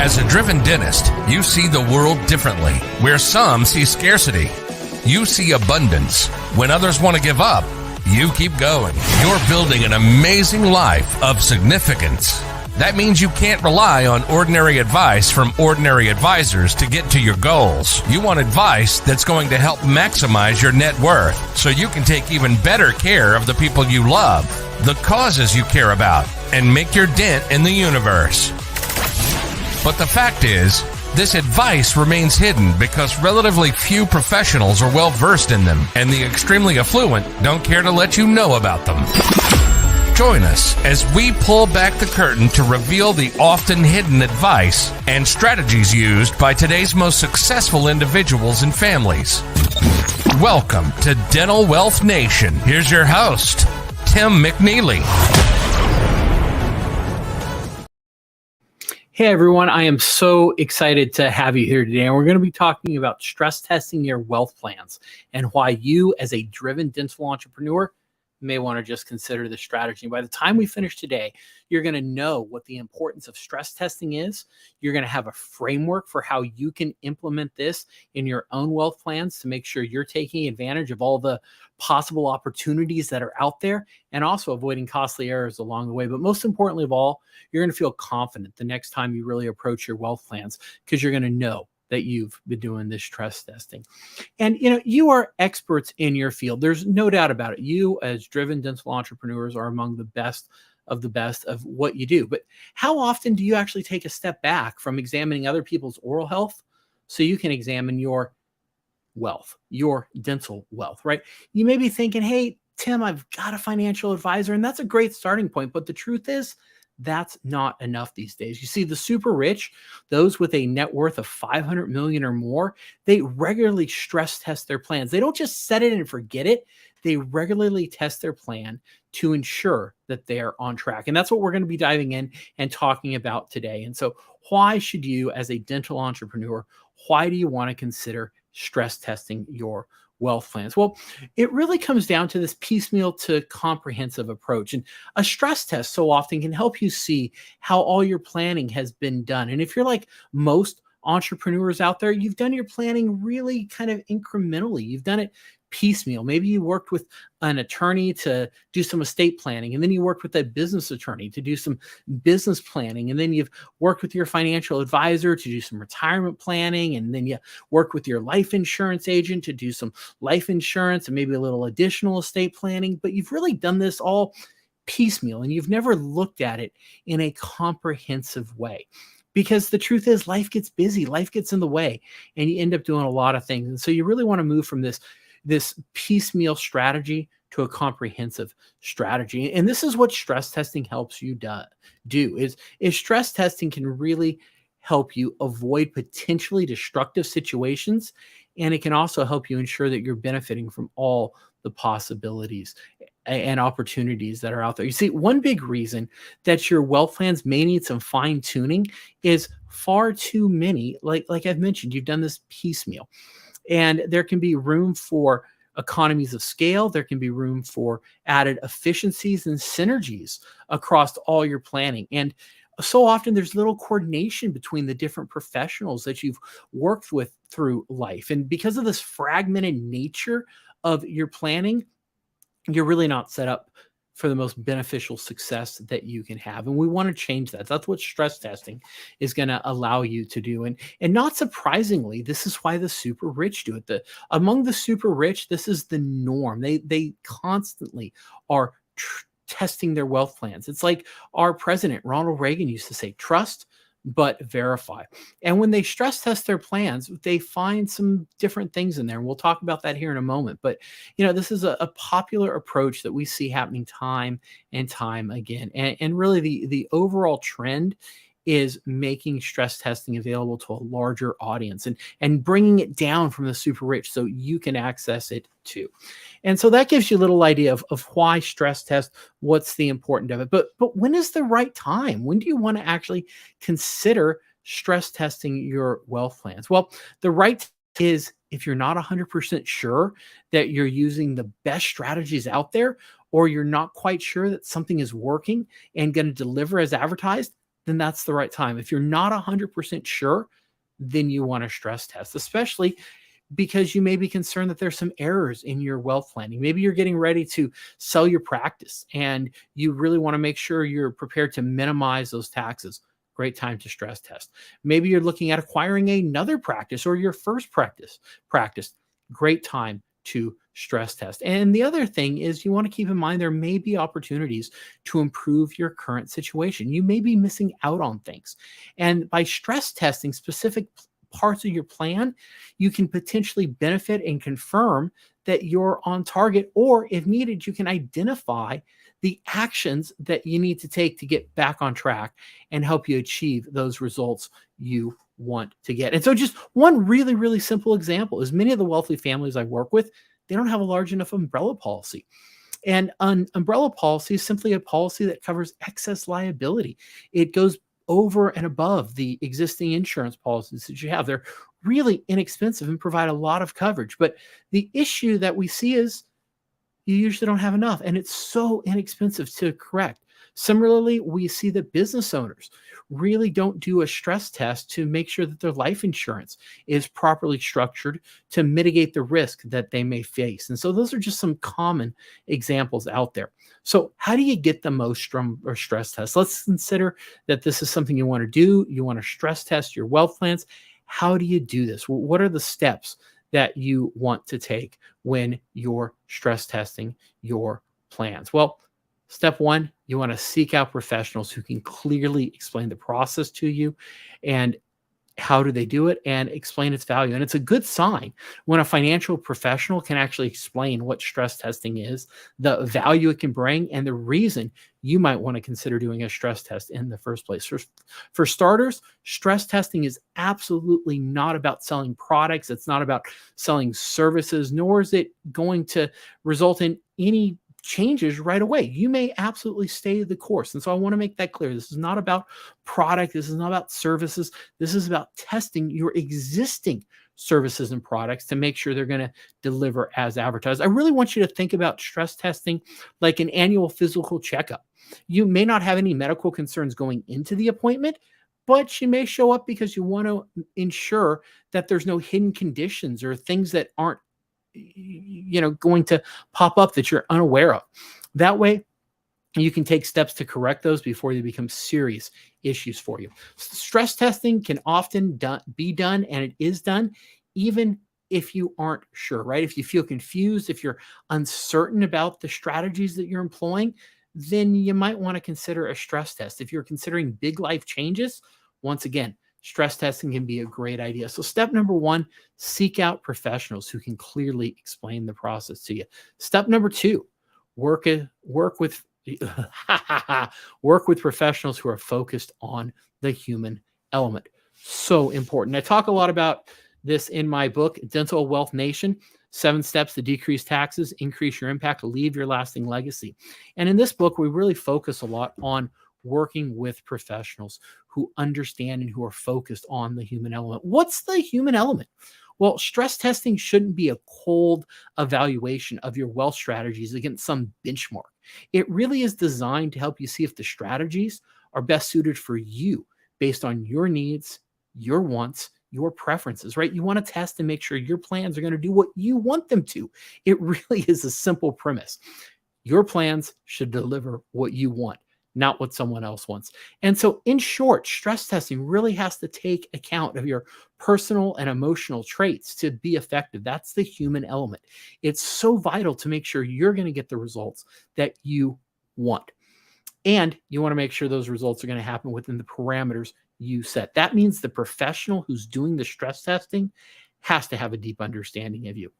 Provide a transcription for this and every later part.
As a driven dentist, you see the world differently. Where some see scarcity, you see abundance. When others want to give up, you keep going. You're building an amazing life of significance. That means you can't rely on ordinary advice from ordinary advisors to get to your goals. You want advice that's going to help maximize your net worth so you can take even better care of the people you love, the causes you care about, and make your dent in the universe. But the fact is, this advice remains hidden because relatively few professionals are well versed in them, and the extremely affluent don't care to let you know about them. Join us as we pull back the curtain to reveal the often hidden advice and strategies used by today's most successful individuals and families. Welcome to Dental Wealth Nation. Here's your host, Tim McNeely. Hey everyone, I am so excited to have you here today, and we're going to be talking about stress testing your wealth plans and why you as a driven dental entrepreneur may want to just consider this strategy. By the time we finish today, you're going to know what the importance of stress testing is. You're going to have a framework for how you can implement this in your own wealth plans to make sure you're taking advantage of all the possible opportunities that are out there and also avoiding costly errors along the way. But most importantly of all, you're going to feel confident the next time you really approach your wealth plans because you're going to know that you've been doing this stress testing. And you are experts in your field. There's no doubt about it. You as driven dental entrepreneurs are among the best of what you do. But how often do you actually take a step back from examining other people's oral health so you can examine your wealth, your dental wealth, right? You may be thinking, hey, Tim, I've got a financial advisor, and that's a great starting point. But the truth is, that's not enough these days. You see, the super rich, those with a net worth of 500 million or more, they regularly stress test their plans. They don't just set it and forget it. They regularly test their plan to ensure that they're on track. And that's what we're going to be diving in and talking about today. And so why should you, as a dental entrepreneur, why do you want to consider stress testing your wealth plans? Well, it really comes down to this piecemeal to comprehensive approach. And a stress test so often can help you see how all your planning has been done. And if you're like most entrepreneurs out there, you've done your planning really kind of incrementally. You've done it piecemeal. Maybe you worked with an attorney to do some estate planning, and then you worked with a business attorney to do some business planning, and then you've worked with your financial advisor to do some retirement planning, and then you worked with your life insurance agent to do some life insurance and maybe a little additional estate planning. But you've really done this all piecemeal, and you've never looked at it in a comprehensive way. Because the truth is, life gets busy, life gets in the way, and you end up doing a lot of things. And so you really want to move from this piecemeal strategy to a comprehensive strategy. And this is what stress testing helps you do is stress testing can really help you avoid potentially destructive situations. And it can also help you ensure that you're benefiting from all the possibilities and opportunities that are out there. You see, one big reason that your wealth plans may need some fine tuning is far too many. Like I've mentioned, you've done this piecemeal. And there can be room for economies of scale. There can be room for added efficiencies and synergies across all your planning. And so often there's little coordination between the different professionals that you've worked with through life. And because of this fragmented nature of your planning, you're really not set up for the most beneficial success that you can have. And we want to change that. That's what stress testing is going to allow you to do. And not surprisingly, this is why the super rich do it. Among the super rich, this is the norm. They constantly are testing their wealth plans. It's like our president, Ronald Reagan, used to say, trust but verify. And when they stress test their plans, they find some different things in there. And we'll talk about that here in a moment. But, this is a popular approach that we see happening time and time again. And really the overall trend is making stress testing available to a larger audience and bringing it down from the super rich so you can access it too. And so that gives you a little idea of why stress test, what's the important of it. But when is the right time? When do you want to actually consider stress testing your wealth plans? Well, the right is if you're not 100% sure that you're using the best strategies out there, or you're not quite sure that something is working and going to deliver as advertised, then that's the right time. If you're not 100% sure, then you want to stress test, especially because you may be concerned that there's some errors in your wealth planning. Maybe you're getting ready to sell your practice and you really want to make sure you're prepared to minimize those taxes. Great time to stress test. Maybe you're looking at acquiring another practice or your first practice. Great time to stress test. And the other thing is you want to keep in mind there may be opportunities to improve your current situation. You may be missing out on things. And by stress testing specific parts of your plan, you can potentially benefit and confirm that you're on target, or if needed, you can identify the actions that you need to take to get back on track and help you achieve those results you want to get. And so just one really, really simple example is many of the wealthy families I work with, they don't have a large enough umbrella policy. And an umbrella policy is simply a policy that covers excess liability. It goes over and above the existing insurance policies that you have. They're really inexpensive and provide a lot of coverage. But the issue that we see is you usually don't have enough, and it's so inexpensive to correct. Similarly, we see that business owners really don't do a stress test to make sure that their life insurance is properly structured to mitigate the risk that they may face. And so those are just some common examples out there. So how do you get the most from a stress test? Let's consider that this is something you want to do. You want to stress test your wealth plans. How do you do this? What are the steps that you want to take when you're stress testing your plans? Well, step one, you want to seek out professionals who can clearly explain the process to you and how do they do it and explain its value. And it's a good sign when a financial professional can actually explain what stress testing is, the value it can bring, and the reason you might want to consider doing a stress test in the first place. For starters, stress testing is absolutely not about selling products. It's not about selling services, nor is it going to result in any changes right away. You may absolutely stay the course. And so I want to make that clear. This is not about product. This is not about services. This is about testing your existing services and products to make sure they're going to deliver as advertised. I really want you to think about stress testing like an annual physical checkup. You may not have any medical concerns going into the appointment, but you may show up because you want to ensure that there's no hidden conditions or things that aren't going to pop up that you're unaware of. That way, you can take steps to correct those before they become serious issues for you. Stress testing can often be done, and it is done, even if you aren't sure, right? If you feel confused, if you're uncertain about the strategies that you're employing, then you might want to consider a stress test. If you're considering big life changes, once again, stress testing can be a great idea. So step number one, seek out professionals who can clearly explain the process to you. Step number two, work with professionals who are focused on the human element. So important. I talk a lot about this in my book, Dental Wealth Nation, 7 Steps to Decrease Taxes, Increase Your Impact, Leave Your Lasting Legacy. And in this book, we really focus a lot on working with professionals who understand and who are focused on the human element. What's the human element? Well, stress testing shouldn't be a cold evaluation of your wealth strategies against some benchmark. It really is designed to help you see if the strategies are best suited for you based on your needs, your wants, your preferences, right? You want to test and make sure your plans are going to do what you want them to. It really is a simple premise. Your plans should deliver what you want, not what someone else wants. And so in short, stress testing really has to take account of your personal and emotional traits to be effective. That's the human element. It's so vital to make sure you're going to get the results that you want. And you want to make sure those results are going to happen within the parameters you set. That means the professional who's doing the stress testing has to have a deep understanding of you.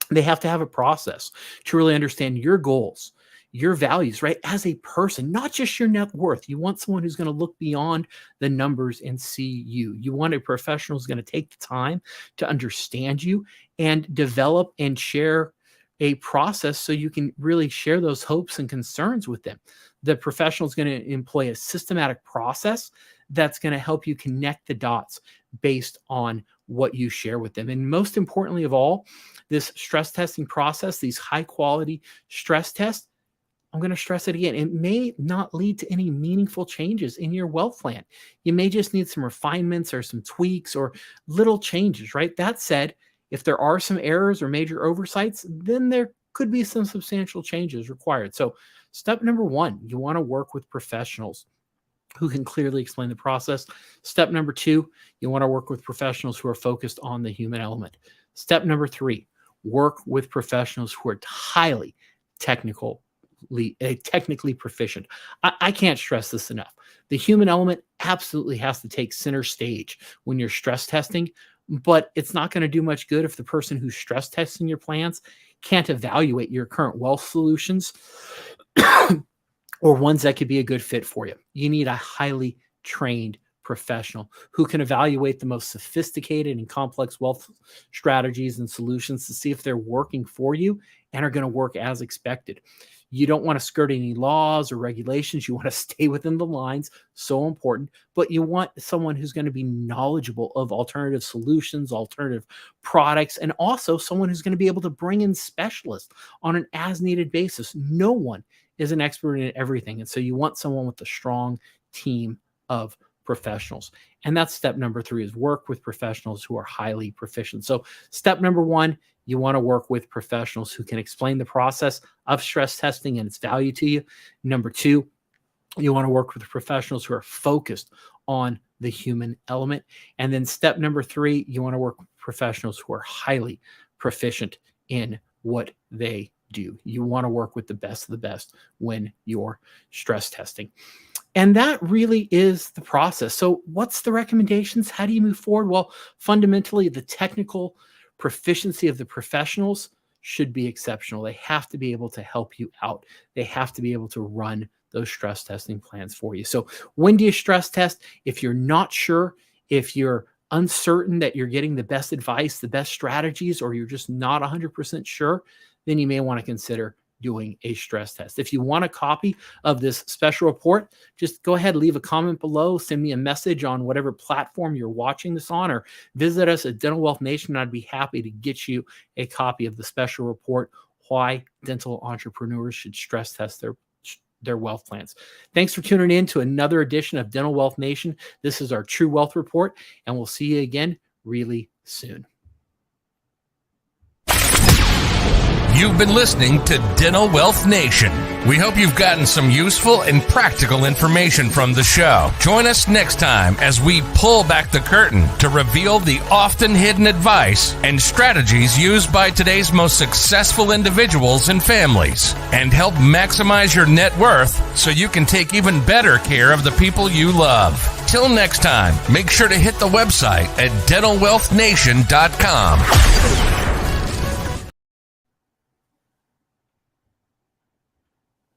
They have to have a process to really understand your goals, your values, right? As a person, not just your net worth. You want someone who's going to look beyond the numbers and see you. You want a professional who's going to take the time to understand you and develop and share a process so you can really share those hopes and concerns with them. The professional is going to employ a systematic process that's going to help you connect the dots based on what you share with them. And most importantly of all, this stress testing process, these high quality stress tests, I'm going to stress it again. It may not lead to any meaningful changes in your wealth plan. You may just need some refinements or some tweaks or little changes, right? That said, if there are some errors or major oversights, then there could be some substantial changes required. So step number 1, you want to work with professionals who can clearly explain the process. Step number 2, you want to work with professionals who are focused on the human element. Step number 3, work with professionals who are highly technically proficient. I can't stress this enough. The human element absolutely has to take center stage when you're stress testing, but it's not going to do much good if the person who's stress testing your plans can't evaluate your current wealth solutions or ones that could be a good fit for you. You need a highly trained professional who can evaluate the most sophisticated and complex wealth strategies and solutions to see if they're working for you and are going to work as expected. You don't want to skirt any laws or regulations. You want to stay within the lines, so important, but you want someone who's going to be knowledgeable of alternative solutions, alternative products, and also someone who's going to be able to bring in specialists on an as-needed basis. No one is an expert in everything, and so you want someone with a strong team of professionals. And that's step number 3, is work with professionals who are highly proficient. So step number 1, you want to work with professionals who can explain the process of stress testing and its value to you. Number 2, you want to work with professionals who are focused on the human element. And then step number 3, you want to work with professionals who are highly proficient in what they do. You want to work with the best of the best when you're stress testing. And that really is the process. So what's the recommendations? How do you move forward? Well, fundamentally, the technical proficiency of the professionals should be exceptional. They have to be able to help you out. They have to be able to run those stress testing plans for you. So when do you stress test? If you're not sure, if you're uncertain that you're getting the best advice, the best strategies, or you're just not 100% sure, then you may want to consider doing a stress test. If you want a copy of this special report, just go ahead, leave a comment below, send me a message on whatever platform you're watching this on, or visit us at Dental Wealth Nation. I'd be happy to get you a copy of the special report, Why Dental Entrepreneurs Should Stress Test their wealth plans. Thanks for tuning in to another edition of Dental Wealth Nation. This is our True Wealth Report, and we'll see you again really soon. You've been listening to Dental Wealth Nation. We hope you've gotten some useful and practical information from the show. Join us next time as we pull back the curtain to reveal the often hidden advice and strategies used by today's most successful individuals and families, and help maximize your net worth so you can take even better care of the people you love. Till next time, make sure to hit the website at dentalwealthnation.com.